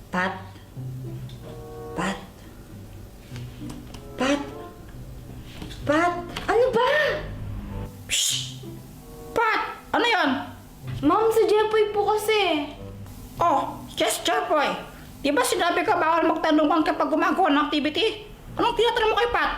Pat? Pat? Pat? Pat? Ano ba? Shh! Pat! Ano yan? Ma'am, si Jepoy po kasi. Oh, yes, Chapoy. Di ba sinabi ka bawal magtanungan kapag gumagawa ng activity? Anong tinatanong mo kay Pat?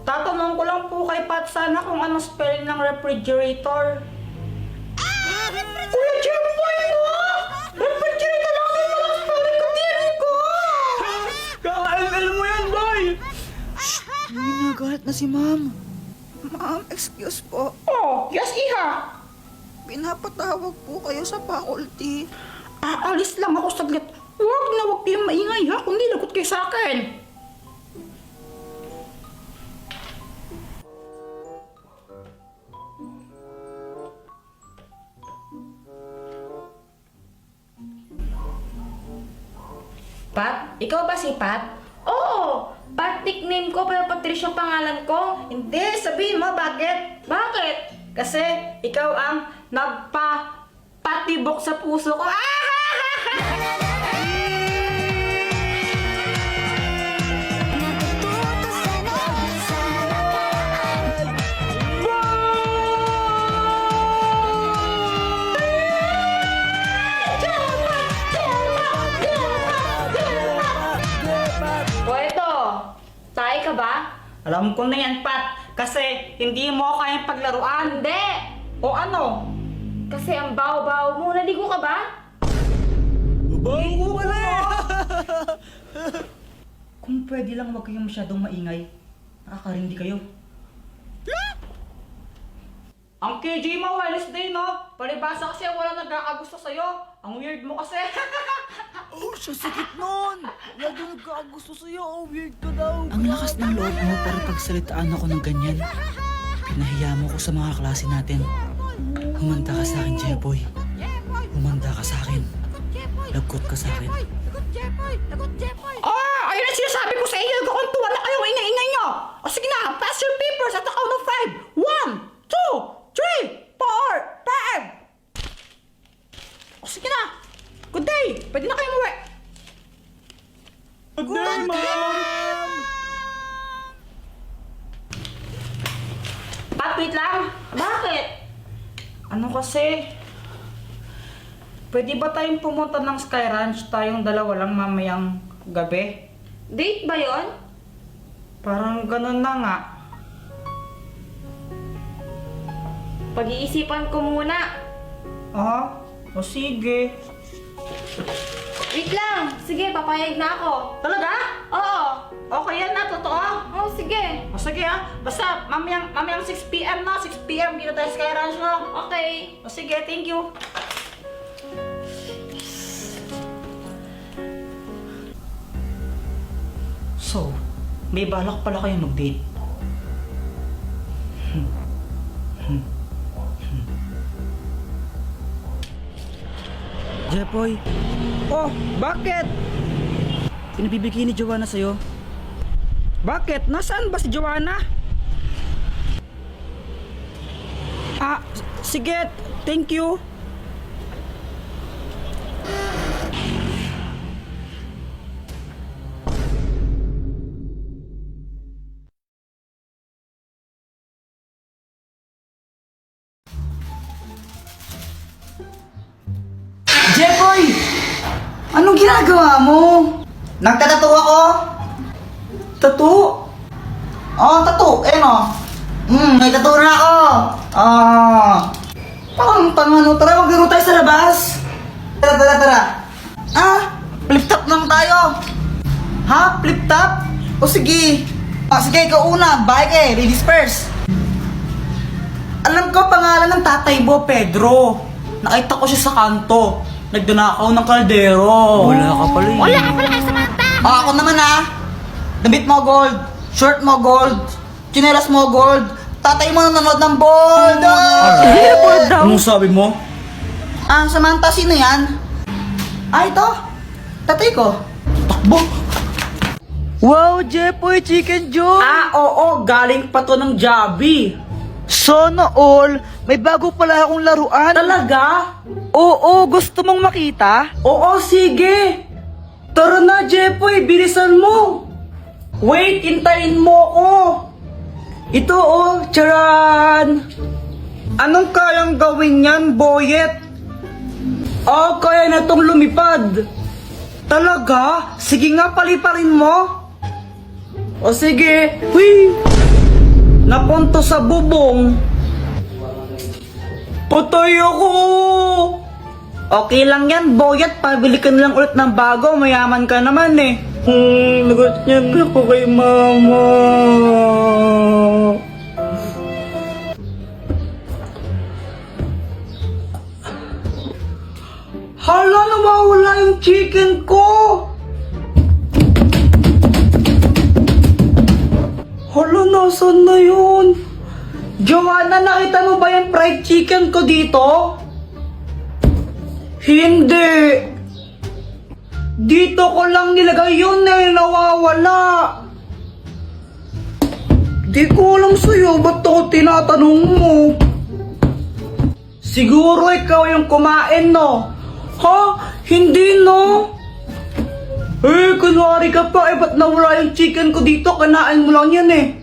Tatanong ko lang po kay Pat sana kung anong spelling ng refrigerator. Kuya Chapoy, ano? Refrigerator lang yung mga spelling ko, diri ko! Kaka-LL mo yan, boy! Uy, nagalit na si ma'am. Ma'am, excuse po. Oh, yes, iha. Pinapatawag po kayo sa faculty. Aalis lang ako saglit. Huwag kayong maingay ha, kung di lagot kayo sa akin. Pat? Ikaw ba si Pat? Oo! Pat nickname ko, pero Patricia pangalan ko. Hindi, sabihin mo bakit? Bakit? Kasi ikaw ang nagpa-patibok sa puso ko. O eto, tayo ka ba? Alam ko na yan, Pat. Kasi hindi mo kayang paglaruan. Hindi! O ano? Kasi ang baho-baho mo. Naligo ka ba? Bago pala eh! Kung pwede lang huwag kayong masyadong maingay. Nakakarindi kayo. Ang KJ mo, Wednesday, no? Palibasa kasi wala nagkakagusto sa'yo. Ang weird mo kasi. Oh, siya sakit nun! Wala daw nagkakagusto sa'yo. Oh, weird ka daw. Ang lakas ng loob mo para pagsalitaan ako ng ganyan. Pinahiya mo ko sa mga klase natin. Humanda ka sa akin, Jeboy. Humanda ka sa akin. Lagot ka sa akin. Ayun ang sinasabi ko sa inyo. Kukuntuan na kayong ingay-ingay nyo. O sige na, pass your papers at the count of 5. 1, 2, 3, 4, 5. O sige na. Good day. Pwede na kayo umuwi. Good day, ma'am! Pat, wait lang. Bakit? Ano kasi? Pwede ba tayong pumunta ng Sky Ranch tayong dalawa lang mamayang gabi? Date ba yon? Parang ganun na nga. Pag-iisipan ko muna. O sige. Wait lang. Sige, papayag na ako. Talaga? Oo. Okay yan na, totoo? Oo, sige. O sige basta mamayang 6 PM na, 6 PM dito tayo sa Sky Ranch, no? Okay. O sige, thank you. So, may balak pala kayo mag-date. Jeboy, Oh, bakit? pinabibigay ni Joanna sa'yo. Bakit? Nasaan ba si Joanna? Sige, thank you. Jeboy! Anong ginagawa mo? Nagtatato ako? Tattoo? Tattoo. May tattoo na ako. Parang tangano. Tara, maglaro tayo sa labas. Tara. Flip top lang tayo. Ha? Flip top? O sige. Sige, ikaw una. Bike ladies first. Alam ko pangalan ng tatay mo, Pedro. Nakita ko siya sa kanto. Nagdanakaw ng kaldero. Wala ka pala eh. Wala ka pala kay Samantha. Ako naman Damit mo gold. Shirt mo gold. Tsinelas mo gold. Tatay mo nanonood ng bold. Anong sabi mo? Samantha, sino yan? Ito. Tatay ko. Takbo! Wow, Jepoy Chicken Joy! Oo. Galing pa to ng Jollibee. Sana all, may bago pala akong laruan. Talaga? Oo, gusto mong makita? Oo, sige. Tara na, Jepoy, bilisan mo. Wait, hintayin mo ako. Ito oh, charan. Anong kayang gawin yan, Boyet? Kaya na tong lumipad. Talaga? Sige nga, paliparin mo. O sige, hui! Napunto sa bubong. Patay ako! Okay lang yan, Boyet. Pabili ka na lang ulit ng bago. Mayaman ka naman eh. Nagot niyan ako kay mama. Hala, nawawala yung chicken ko! Hala, nasan na yun? Joanna, nakita mo ba yung fried chicken ko dito? Hindi. Dito ko lang nilagay yun eh, nawawala. Di ko alam sa'yo, ba't ako tinatanong mo? Siguro ikaw yung kumain, no? Ha? Hindi, no? Kunwari ka pa, ba't nawala yung chicken ko dito? Kanain mo lang yan eh.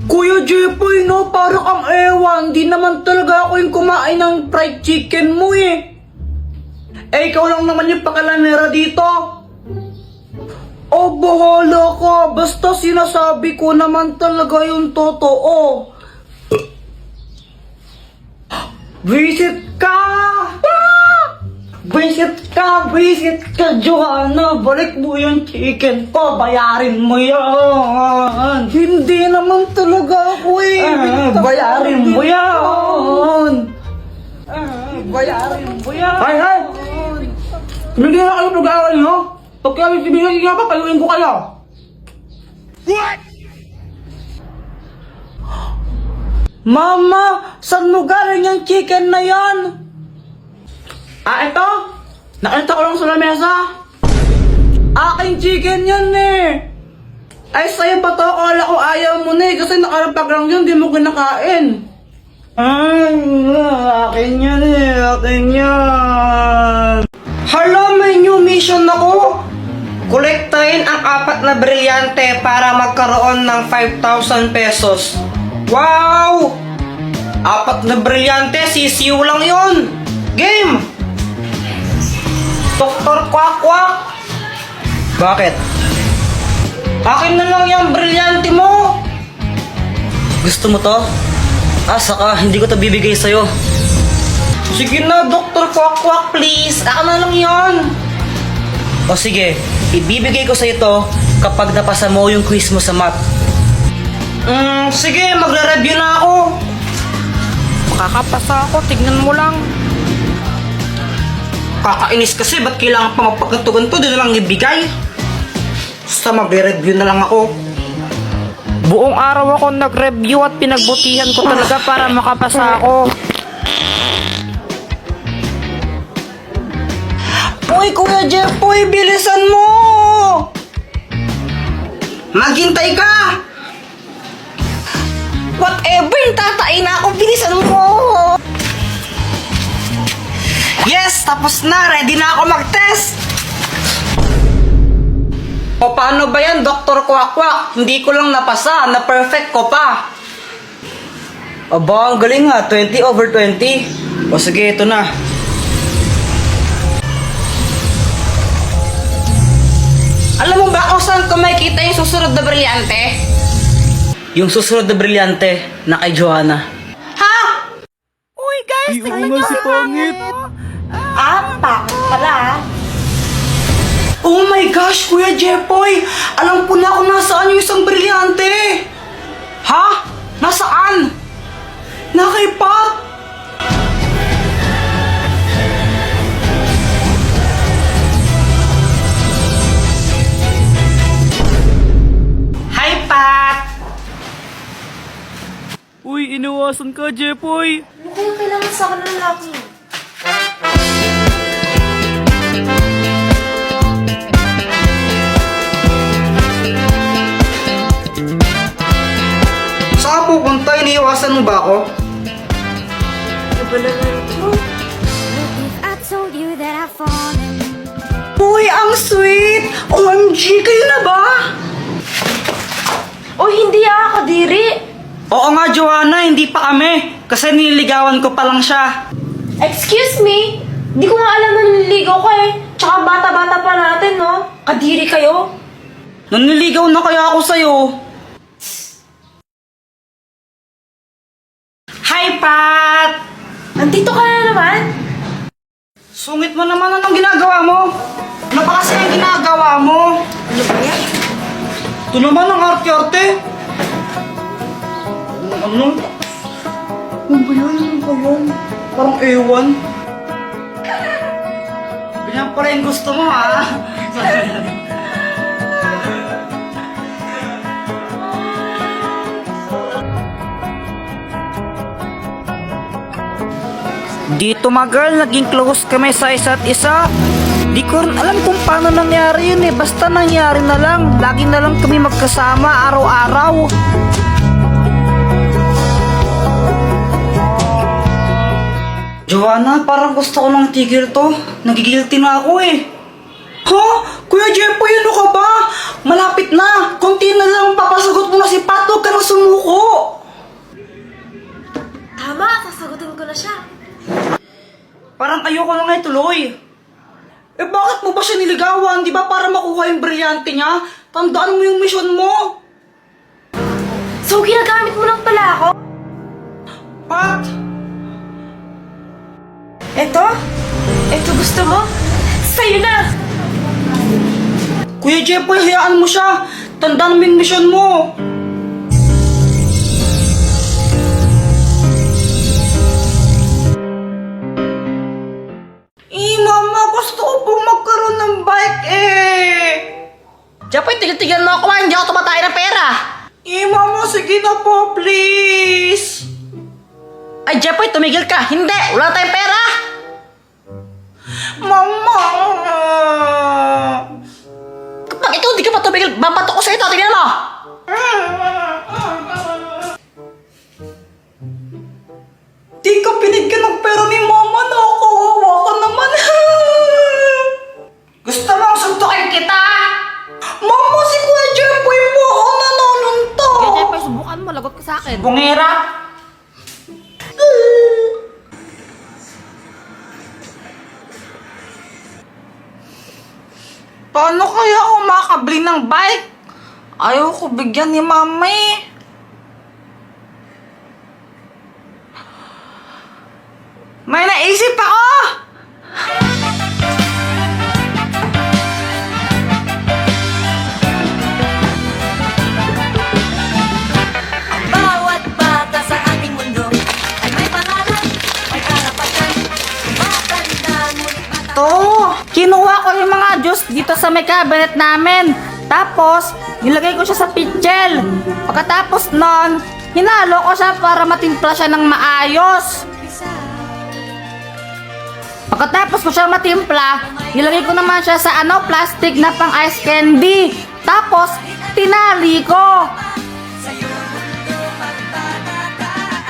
Kuya Jepoy, no? Parang ang ewan. Di naman talaga ako yung kumain ng fried chicken mo eh. Ikaw lang naman yung pakalanera dito. Bahala ka. Basta sinasabi ko naman talaga yung totoo. Visit ka! Visit ka, Joanna. Balik mo yung chicken ko. Bayarin mo yan. Hindi naman talaga ako eh. Bayarin mo yan. Bayarin mo yan. Hay! Hindi na kayo pag-aaral, no? Pag kayo ibigay nga pa, payuin ko kayo. What? Mama, saan mo galing yung chicken na yan? Ito? Nakita ko lang sa lamesa. Aking chicken yan eh. Ay, sa'yo ba to? Akala ko ayaw mo na eh. Kasi nakarapag lang yun, di mo kinakain. Akin yan eh. Akin yan. Hala, may new mission ako. Kolektahin ang 4 na brilyante para magkaroon ng 5,000 pesos. Wow! 4 na brilyante, sisiw lang yun. Game! Dr. Quack Quack! Bakit? Akin na lang yung brilyante mo! Gusto mo to? Saka hindi ko to bibigay sa'yo. Sige na, Dr. Quack Quack, please! Ako na lang yan! O sige, ibibigay ko sa'yo to kapag napasa mo yung quiz mo sa math. Sige, magre-review na ako. Makakapasa ako, tignan mo lang. Kakainis kasi, ba't kailangan pa magpagkanto-ganto? Di na lang ibigay. Basta magre-review na lang ako. Buong araw ako nag-review at pinagbutihan ko talaga para makapasa ako. Uy, Kuya Jepoy, bilisan mo! Maghintay ka! Whatever, tatain na ako, bilisan mo! Yes, tapos na, ready na ako mag-test! O paano ba yan, Dr. Quack Quack? Hindi ko lang napasa, na-perfect ko pa. Aba, ang galing nga, 20/20. O sige, ito na. Alam mo ba kung saan ko makikita yung susunod na brilyante? Yung susunod na brilyante na kay Joanna. Ha? Uy guys, tignan nyo si Pangit. Pangit pala Oh my gosh, Kuya Jepoy! Alam ko na kung nasaan yung isang brilyante! Ha? Nasaan? Nakay Pat! Hi, Pat! Uy, inawasan ka, Jepoy. Ano kaya kailangan sa akin ng lalaki? Saan pupunta? Iniiwasan mo mo ba ako? Ano ba naman ito? I told you that I've fallen. Uy, ang sweet! OMG, kayo na ba? O hindi Kadiri. Oo nga, Joanna, hindi pa kami. Kasi nililigawan ko pa lang siya. Excuse me? Di ko nga alam na naliligaw ka eh. Tsaka bata-bata pa natin, no? Kadiri kayo. Naniligaw na kaya ako sa'yo. Hi, Pat! Andito ka na naman? Sungit mo naman, anong ginagawa mo? Ano pa kasi ang ginagawa mo? Ano ba yan? Ito naman ang arte-arte. Ano? Ano ba yan? Ano ba yan? Parang ewan. Ganyan pala yung gusto mo, ha? Dito mga girl, naging close kami sa isa't isa. Di ko rin alam kung paano nangyari yun eh. Basta nangyari na lang. Lagi na lang kami magkasama araw-araw. Joanna, parang gusto ko nang tigil to. Nagigilty na ako eh. Ha? Kuya Jeffoy, ano ka ba? Malapit na. Konti na lang, papasagot mo na si Pat. Huwag ka nang sumuko. Tama, sasagutin ko na siya. Parang ayoko na nga ituloy. Eh bakit mo ba siya niligawan? Di ba para makuha yung brilyante niya? Tandaan mo yung mission mo. So, ginagamit mo lang pala ako? Pat! Eto? Eto gusto mo? Sa'yo na! Kuya Jeffoy, hayaan mo siya. Tandaan mo yung mission mo. Mama, gusto ko pong magkaroon ng bike eh. Jeffoy, tigil-tigil mo ako. Hindi ako tumatay ng pera. Mama, sige na po, please. Ay, Jeffoy, tumigil ka. Hindi, wala tayong pera. Mama! Kapag ikaw hindi ka pa tumigil, babato ko sa ito. Tingnan mo. Di ka binigyan ng pera ni Mama na kawawa ka naman. Gusto mong suntukin kita? Mama, si Kuya Jeffoy po ako nanonunto. Jeffoy, subukan mo. Lagot ka sa akin. Bungera. Paano kaya ako makakabili ng bike? Ayaw ko bigyan ni Mama eh. May naisip ako! Bawat bata sa ating mundo ay may pangalan, may karapatan, matanda ngunit mata. To, kinuha ko yung mga juice dito sa may cabinet namin. Tapos, nilagay ko siya sa pitchel. Pagkatapos nun, hinalo ko siya para matimpla siya ng maayos. Pagkatapos ko siya matimpla, nilagay ko naman siya sa plastic na pang ice candy. Tapos, tinali ko.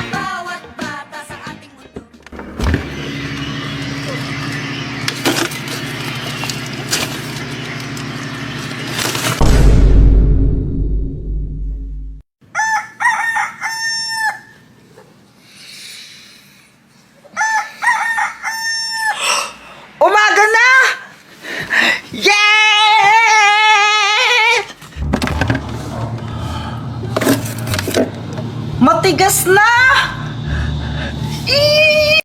Bawat bata sa ating mundo. Umaga na! Yeah! Matigas na!